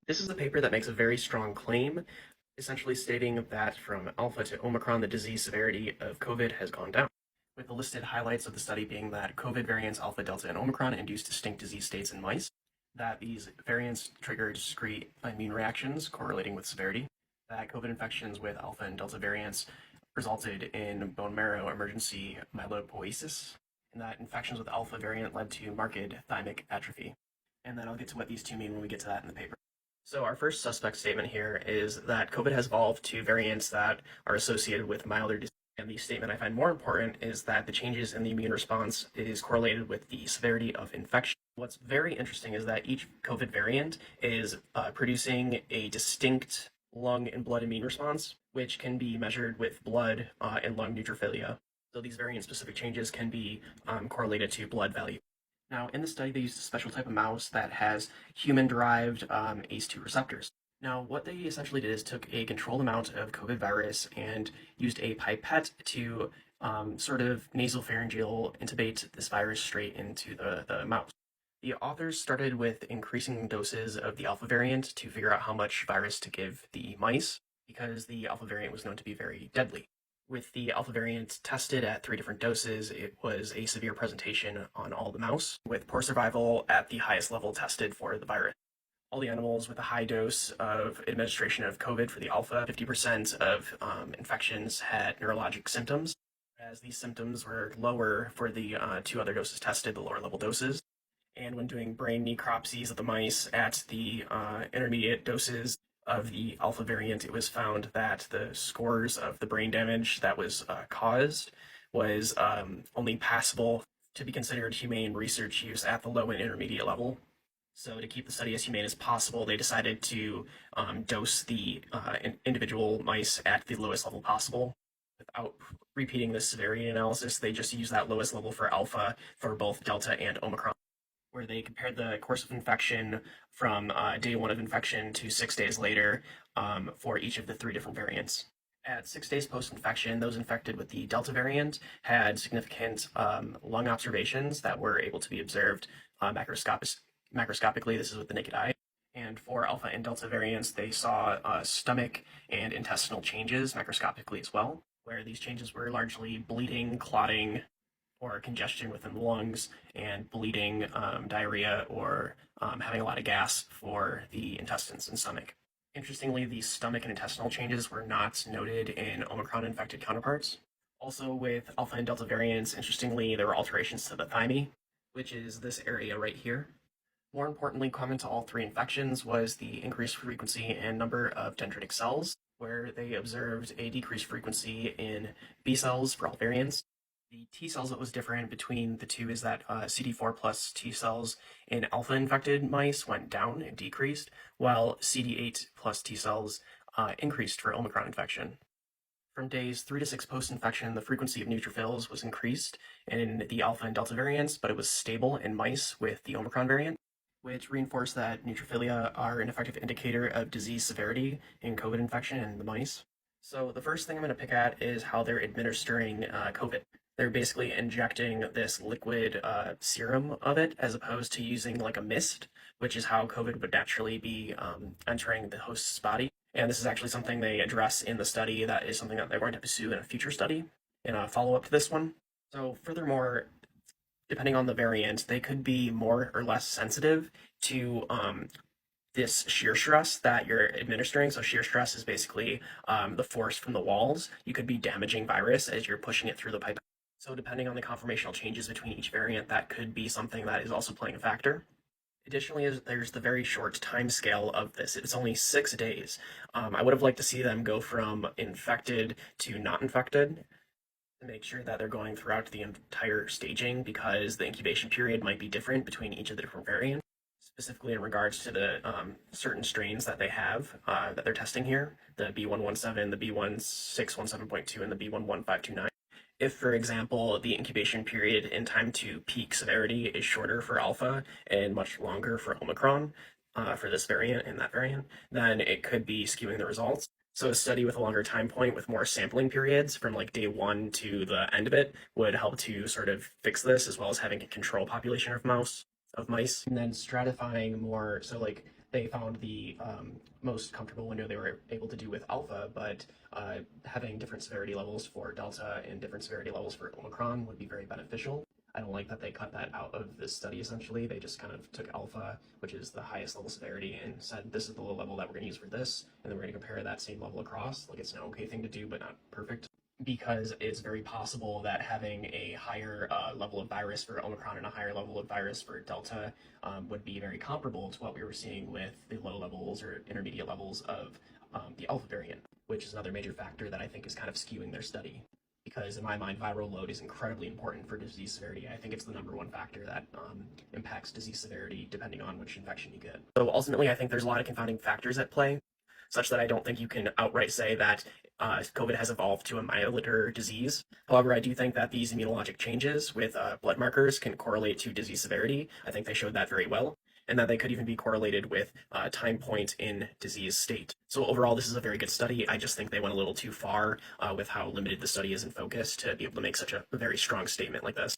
This is a paper that makes a very strong claim, essentially stating that from alpha to omicron, the disease severity of COVID has gone down, with the listed highlights of the study being that COVID variants alpha, delta, and omicron induced distinct disease states in mice, that these variants trigger discrete immune reactions correlating with severity, that COVID infections with alpha and delta variants resulted in bone marrow emergency myelopoiesis, and that infections with alpha variant led to marked thymic atrophy. And then I'll get to what these two mean when we get to that in the paper. So our first suspect statement here is that COVID has evolved to variants that are associated with milder disease. And the statement I find more important is that the changes in the immune response is correlated with the severity of infection. What's very interesting is that each COVID variant is producing a distinct lung and blood immune response, which can be measured with blood and lung neutrophilia. So these variant-specific changes can be correlated to blood value. Now, in the study, they used a special type of mouse that has human-derived ACE2 receptors. Now, what they essentially did is took a controlled amount of COVID virus and used a pipette to sort of nasopharyngeal intubate this virus straight into the mouse. The authors started with increasing doses of the alpha variant to figure out how much virus to give the mice, because the alpha variant was known to be very deadly. With the alpha variant tested at 3 different doses, it was a severe presentation on all the mouse, with poor survival at the highest level tested for the virus. All the animals with a high dose of administration of COVID for the alpha, 50% of infections had neurologic symptoms, as these symptoms were lower for the 2 other doses tested, the lower level doses. And when doing brain necropsies of the mice at the intermediate doses of the alpha variant, it was found that the scores of the brain damage that was caused was only passable to be considered humane research use at the low and intermediate level. So to keep the study as humane as possible, they decided to dose the individual mice at the lowest level possible. Without repeating the severity analysis, they just used that lowest level for alpha for both delta and omicron, where they compared the course of infection from day 1 of infection to 6 days later for each of the 3 different variants. At 6 days post-infection, those infected with the Delta variant had significant lung observations that were able to be observed macroscopically. This is with the naked eye. And for Alpha and Delta variants, they saw stomach and intestinal changes macroscopically as well, where these changes were largely bleeding, clotting, or congestion within the lungs, and bleeding, diarrhea, or having a lot of gas for the intestines and stomach. Interestingly, the stomach and intestinal changes were not noted in Omicron-infected counterparts. Also, with Alpha and Delta variants, interestingly, there were alterations to the thymi, which is this area right here. More importantly, common to all 3 infections was the increased frequency and number of dendritic cells, where they observed a decreased frequency in B cells for all variants. The T cells that was different between the 2 is that CD4 plus T cells in alpha-infected mice went down and decreased, while CD8 plus T cells increased for Omicron infection. From days 3 to 6 post-infection, the frequency of neutrophils was increased in the alpha and delta variants, but it was stable in mice with the Omicron variant, which reinforced that neutrophilia are an effective indicator of disease severity in COVID infection in the mice. So the first thing I'm going to pick at is how they're administering COVID. They're basically injecting this liquid serum of it, as opposed to using like a mist, which is how COVID would naturally be entering the host's body. And this is actually something they address in the study. That is something that they're going to pursue in a future study, in a follow-up to this one. So furthermore, depending on the variant, they could be more or less sensitive to this shear stress that you're administering. So shear stress is basically the force from the walls. You could be damaging virus as you're pushing it through the pipe. So depending on the conformational changes between each variant, that could be something that is also playing a factor. Additionally, there's the very short time scale of this. It's only 6 days. I would have liked to see them go from infected to not infected to make sure that they're going throughout the entire staging, because the incubation period might be different between each of the different variants, specifically in regards to the certain strains that they have that they're testing here, the B117, the B1617.2, and the B11529. If, for example, the incubation period in time to peak severity is shorter for alpha and much longer for Omicron, for this variant and that variant, then it could be skewing the results. So a study with a longer time point with more sampling periods from like day 1 to the end of it would help to sort of fix this, as well as having a control population of mice. And then stratifying more, so like they found the most comfortable window they were able to do with alpha, but having different severity levels for delta and different severity levels for omicron would be very beneficial. I don't like that they cut that out of this study, essentially. They just kind of took alpha, which is the highest level severity, and said this is the low level that we're going to use for this, and then we're going to compare that same level across. Like, it's an okay thing to do, but not perfect. Because it's very possible that having a higher level of virus for Omicron and a higher level of virus for Delta would be very comparable to what we were seeing with the low levels or intermediate levels of the Alpha variant, which is another major factor that I think is kind of skewing their study. Because in my mind, viral load is incredibly important for disease severity. I think it's the #1 factor that impacts disease severity depending on which infection you get. So ultimately, I think there's a lot of confounding factors at play, such that I don't think you can outright say that COVID has evolved to a milder disease. However, I do think that these immunologic changes with blood markers can correlate to disease severity. I think they showed that very well, and that they could even be correlated with time point in disease state. So overall, this is a very good study. I just think they went a little too far with how limited the study is in focus to be able to make such a very strong statement like this.